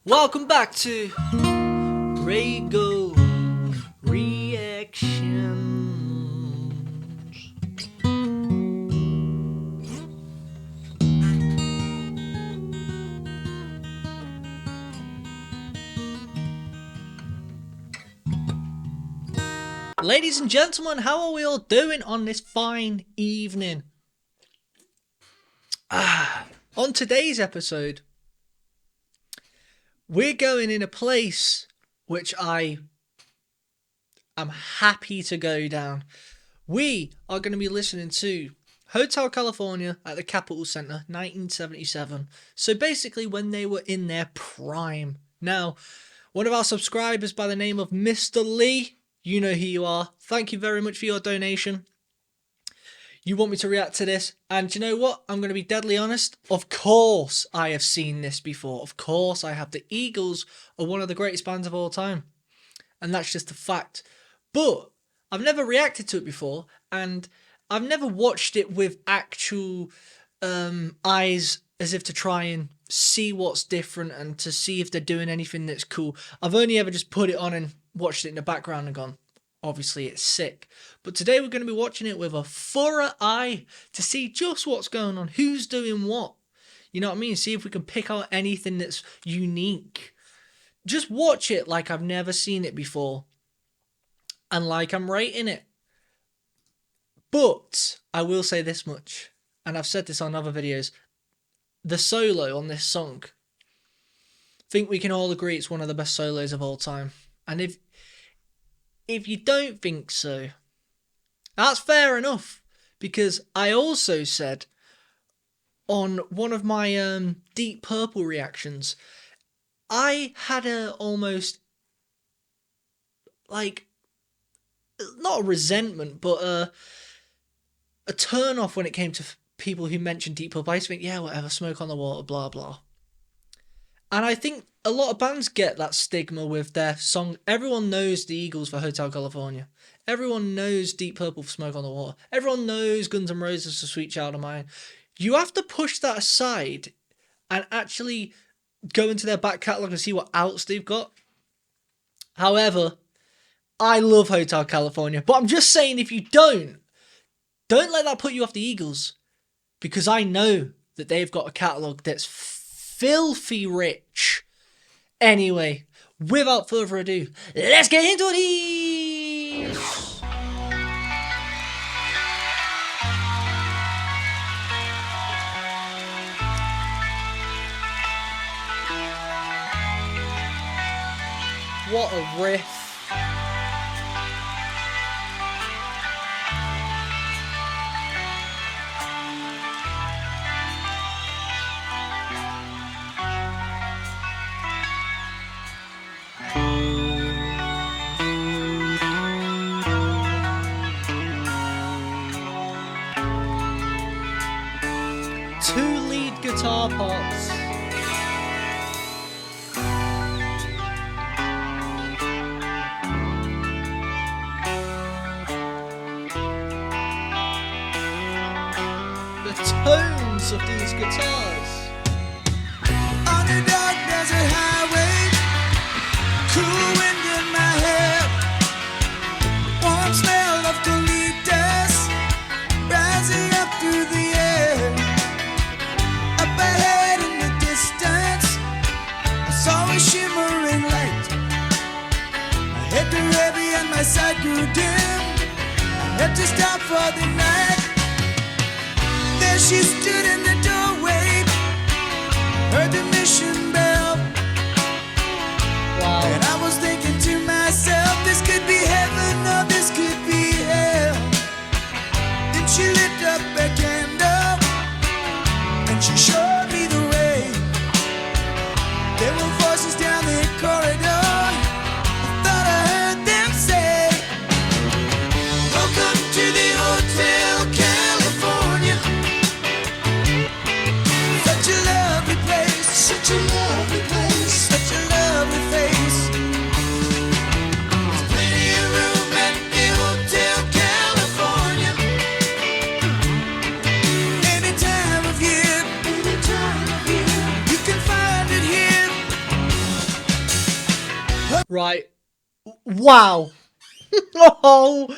Welcome back to RAYGO Reactions. Ladies and gentlemen, how are we all doing on this fine evening? On today's episode, we're going in a place which I am happy to go down. We are going to be listening to Hotel California at the Capitol Center, 1977. So basically when they were in their prime. Now, one of our subscribers by the name of Mr. Lee, you know who you are. Thank you very much for your donation. You want me to react to this, and you know what? I'm going to be deadly honest. Of course I have seen this before. Of course I have. The Eagles are one of the greatest bands of all time, and that's just a fact. But I've never reacted to it before, and I've never watched it with actual eyes as if to try and see what's different and to see if they're doing anything that's cool. I've only ever just put it on and watched it in the background and gone, obviously it's sick. But today we're going to be watching it with a thorough eye to see just what's going on, who's doing what. You know what I mean? See if we can pick out anything that's unique. Just watch it like I've never seen it before, and like I'm rating it. But I will say this much, and I've said this on other videos, the solo on this song, I think we can all agree it's one of the best solos of all time. And if you don't think so, that's fair enough, because I also said on one of my Deep Purple reactions, I had a almost like, not a resentment, but a turn off when it came to people who mentioned Deep Purple. I used to think, yeah, whatever, Smoke on the Water, blah, blah. And I think a lot of bands get that stigma with their song. Everyone knows the Eagles for Hotel California. Everyone knows Deep Purple for Smoke on the Water. Everyone knows Guns N' Roses for Sweet Child of Mine. You have to push that aside and actually go into their back catalogue and see what else they've got. However, I love Hotel California. But I'm just saying, if you don't let that put you off the Eagles. Because I know that they've got a catalogue that's filthy rich. Anyway, without further ado, let's get into these! What a riff. Two lead guitar parts. The tones of these guitars. On the dark desert highway, cool wind in my hair, warm smell of colitas rising up through the air. Up ahead in the distance, I saw a shimmering light. My head grew heavy and my sight grew dim. I had to stop for the night. There she stood in the doorway, heard the mission bell. Wow. And I was thinking to myself, this could be heaven or this could be hell. Then she lit up a candle and she showed me the way. There were voices down the corridor. I thought I heard them say, welcome to the Hotel California. Such a lovely place, such a lovely place, such a lovely face. There's plenty of room at the Hotel California. Any time of year, you can find it here. Right. Wow. Oh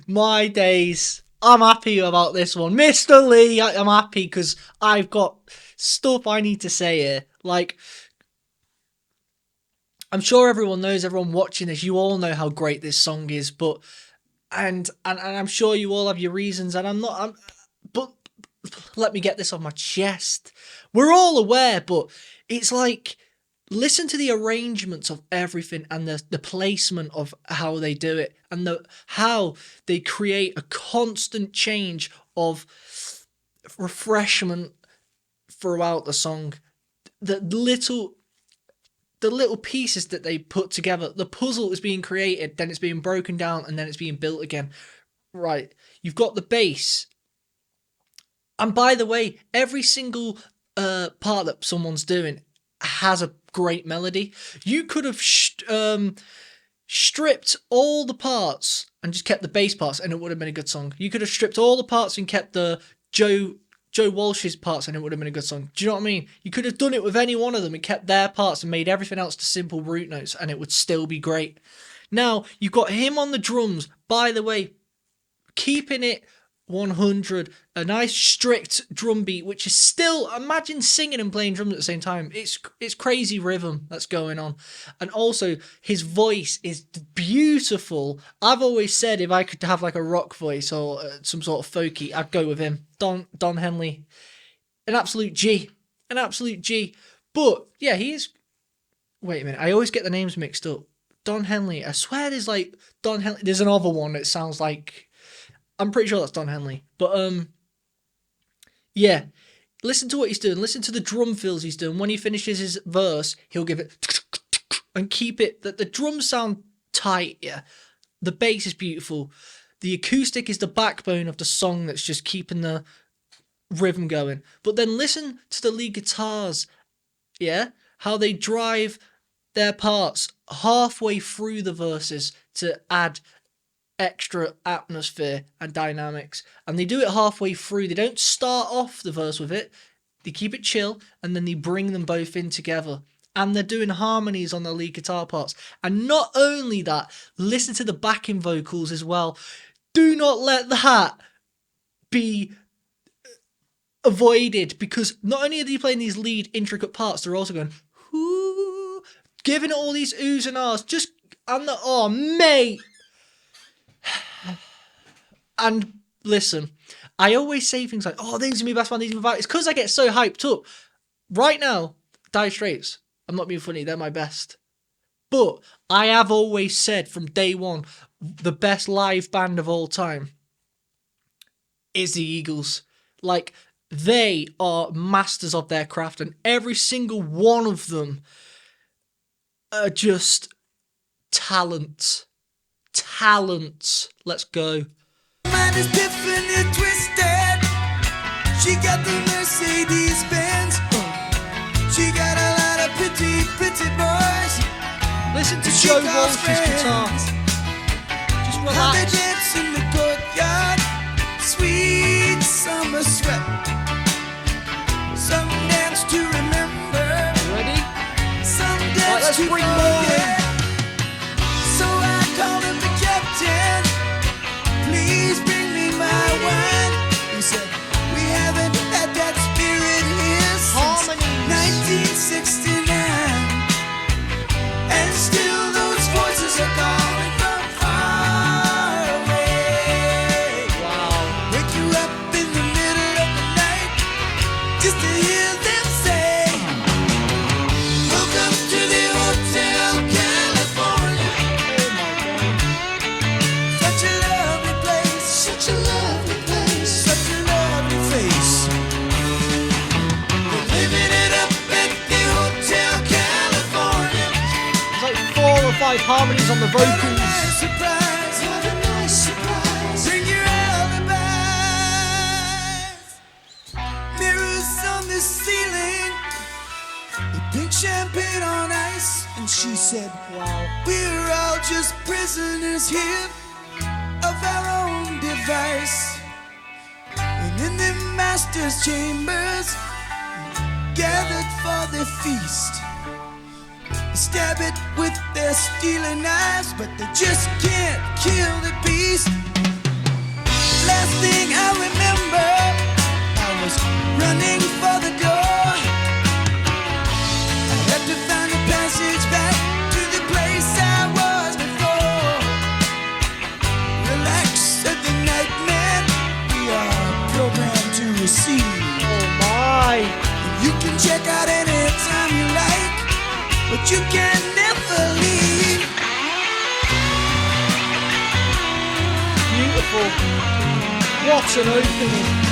my days. I'm happy about this one. Mr. Lee, I'm happy because I've got stuff I need to say here. Like, I'm sure everyone knows, everyone watching this, you all know how great this song is, but and I'm sure you all have your reasons, and but let me get this off my chest. We're all aware, but it's like, listen to the arrangements of everything and the placement of how they do it, and how they create a constant change of refreshment throughout the song. The little pieces that they put together, the puzzle is being created, then it's being broken down, and then it's being built again. Right, you've got the bass. And by the way, every single part that someone's doing has a great melody. You could have stripped all the parts and just kept the bass parts, and it would have been a good song. You could have stripped all the parts and kept the Joe Walsh's parts, and it would have been a good song. Do you know what I mean? You could have done it with any one of them and kept their parts and made everything else to simple root notes, and it would still be great. Now, you've got him on the drums, by the way, keeping it 100, a nice strict drum beat, which is still, imagine singing and playing drums at the same time. It's crazy rhythm that's going on. And also, his voice is beautiful. I've always said if I could have like a rock voice or some sort of folky, I'd go with him. Don Henley. An absolute G. But, yeah, he is... Wait a minute, I always get the names mixed up. Don Henley. I swear there's like Don Henley. There's another one that sounds like... I'm pretty sure that's Don Henley. But, yeah. Listen to what he's doing. Listen to the drum fills he's doing. When he finishes his verse, he'll give it... And keep it... The drums sound tight, yeah. The bass is beautiful. The acoustic is the backbone of the song that's just keeping the rhythm going. But then listen to the lead guitars, yeah? How they drive their parts halfway through the verses to add extra atmosphere and dynamics, and they do it halfway through. They don't start off the verse with it, they keep it chill, and then they bring them both in together, and they're doing harmonies on the lead guitar parts. And not only that, listen to the backing vocals as well. Do not let that be avoided, because not only are they playing these lead intricate parts, they're also going whoo, giving it all these oohs and ahs, just, and the, oh mate. And listen, I always say things like, oh, these are my best band, these are my best. It's because I get so hyped up. Right now, Dire Straits, I'm not being funny, they're my best. But I have always said from day one, the best live band of all time is the Eagles. Like, they are masters of their craft, and every single one of them are just talent. Let's go. Mine is different and twisted. She got the Mercedes Benz. She got a lot of pretty boys. Listen to Joe Walsh's guitar. Just How they relax. dance in the courtyard. Sweet summer sweat. Some dance to remember. Ready? Some Right, dance let's to bring more in. forget. So I called him the captain. Please bring me my wine. He said, we haven't had that spirit here since Harmonies. 1969. And still those voices are calling from far away. Wow. Wake you up in the middle of the night just to hear them say, welcome to the Hotel California. Oh my god. Such a lovely place, such a lovely place, such a lovely face. We're living it up at the Hotel California. There's like 4 or 5 harmonies on the What a vocals. nice surprise, what a nice surprise. Bring your alibis. Mirrors on the ceiling, the pink champagne on ice. And she said, Wow. we're all just prisoners here of our own device. And in the master's chambers, gathered for the feast, stab it with their steely knives, but they just can't kill the beast. Last thing I remember, I was running for the door. I had to find a passage back to the place I was before. Relax, said the nightman, we are programmed to receive. Oh my! You can check out anytime you like, but you can never leave. Beautiful. What an opening.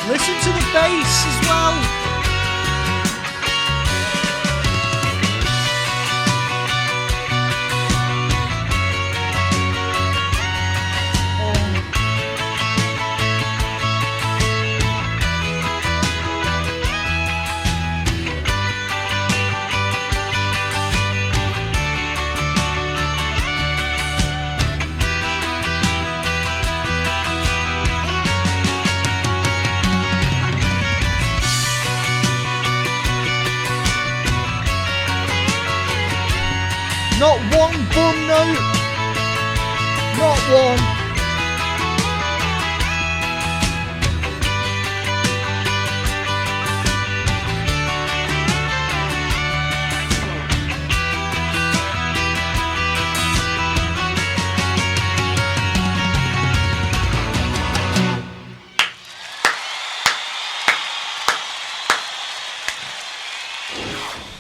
Listen to the bass as well. Not one bum note. Not one.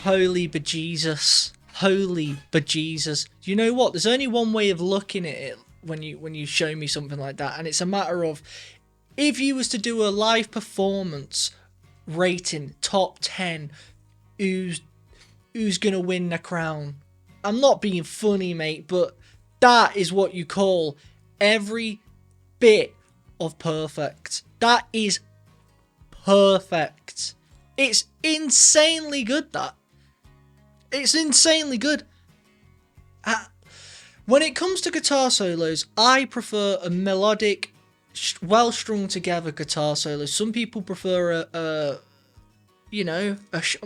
Holy bejesus. Holy bejesus. You know what? There's only one way of looking at it when you show me something like that, and it's a matter of, if you was to do a live performance rating top 10, who's gonna win the crown? I'm not being funny, mate, but that is what you call every bit of perfect. That is perfect. It's insanely good, that. It's insanely good. When it comes to guitar solos, I prefer a melodic, well strung together guitar solo. Some people prefer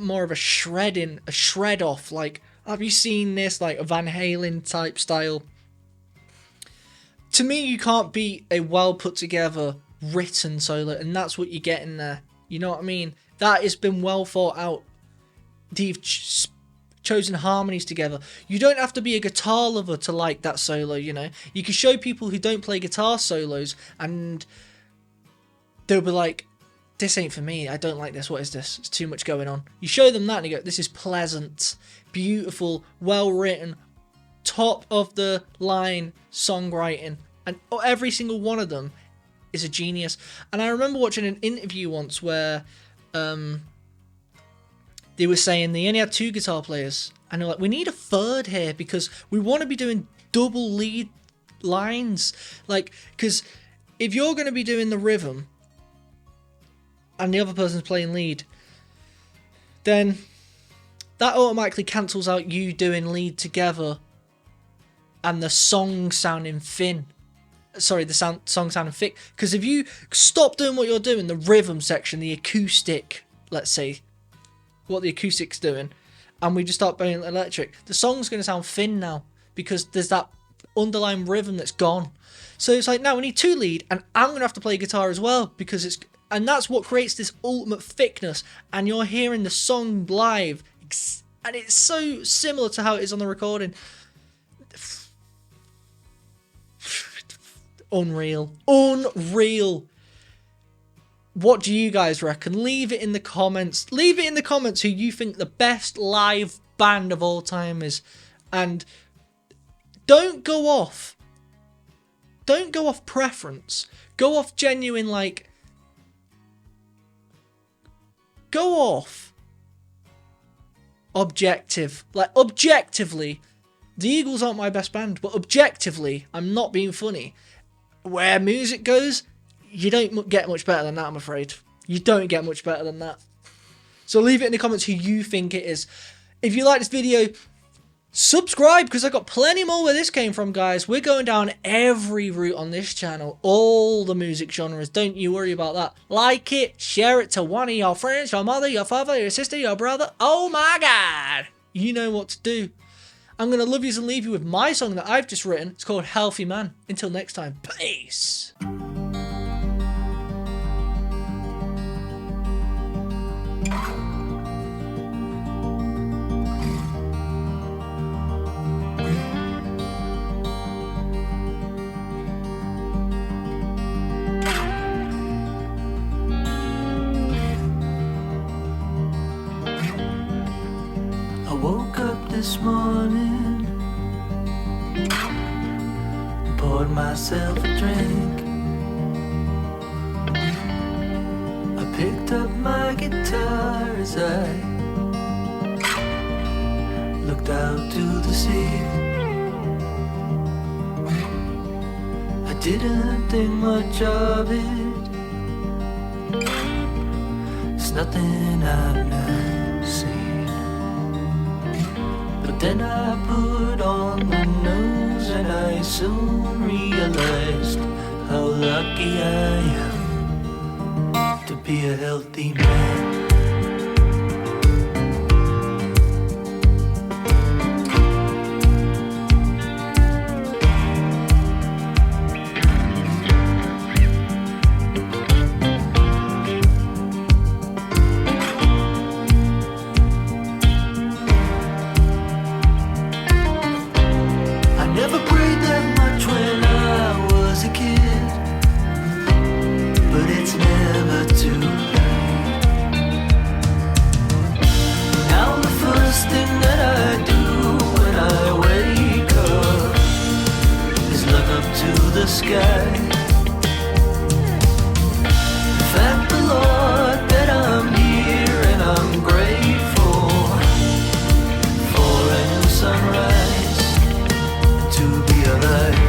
more of a shred off. Like, have you seen this, like a Van Halen type style? To me, you can't beat a well put together written solo, and that's what you get in there. You know what I mean? That has been well thought out. They've chosen harmonies together. You don't have to be a guitar lover to like that solo, you know. You can show people who don't play guitar solos and they'll be like, this ain't for me, I don't like this, what is this? It's too much going on. You show them that and you go, this is pleasant, beautiful, well written, top of the line songwriting, and every single one of them is a genius. And I remember watching an interview once where they were saying they only had 2 guitar players, and they're like, we need a third here because we want to be doing double lead lines. Like, because if you're going to be doing the rhythm and the other person's playing lead, then that automatically cancels out you doing lead together and the song sounding thin. Sorry, the song sounding thick. Because if you stop doing what you're doing, the rhythm section, the acoustic, let's say, what the acoustic's doing, and we just start playing electric, the song's going to sound thin now because there's that underlying rhythm that's gone. So it's like, now we need 2 lead, and I'm going to have to play guitar as well because And that's what creates this ultimate thickness. And you're hearing the song live, and it's so similar to how it is on the recording. Unreal. What do you guys reckon? Leave it in the comments. Leave it in the comments who you think the best live band of all time is. And don't go off preference. Go off genuine, like, go off objective. Like, objectively, the Eagles aren't my best band, but objectively, I'm not being funny. Where music goes, you don't get much better than that, I'm afraid. You don't get much better than that. So leave it in the comments who you think it is. If you like this video, subscribe, because I got plenty more where this came from, guys. We're going down every route on this channel. All the music genres. Don't you worry about that. Like it, share it to one of your friends, your mother, your father, your sister, your brother. Oh my God. You know what to do. I'm going to love yous and leave you with my song that I've just written. It's called Healthy Man. Until next time, peace. I woke up this morning, poured myself a drink. I picked up my guitar as I looked out to the sea. I didn't think much of it. It's nothing I've never seen. But then I put on the news and I soon realized how lucky I am to be a healthy man. The sky. Thank the Lord that I'm here and I'm grateful for a new sunrise to be alive.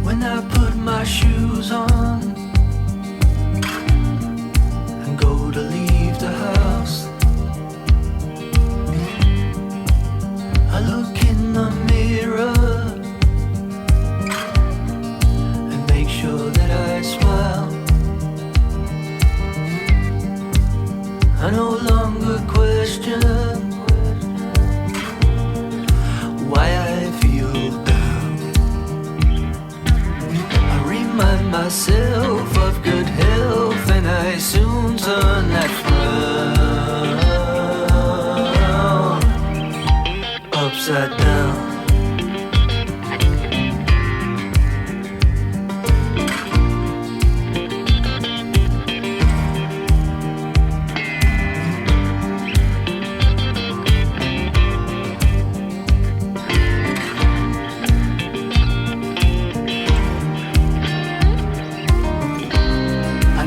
When I put my shoes on to leave the house, I look in the mirror and make sure that I smile. I no longer question why I feel down. I remind myself of good health and I soon turn that frown upside down.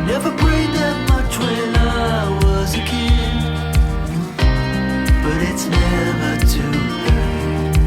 Never prayed that much when I was a kid, but it's never too late.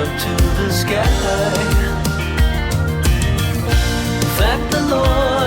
up to the sky. Thank the Lord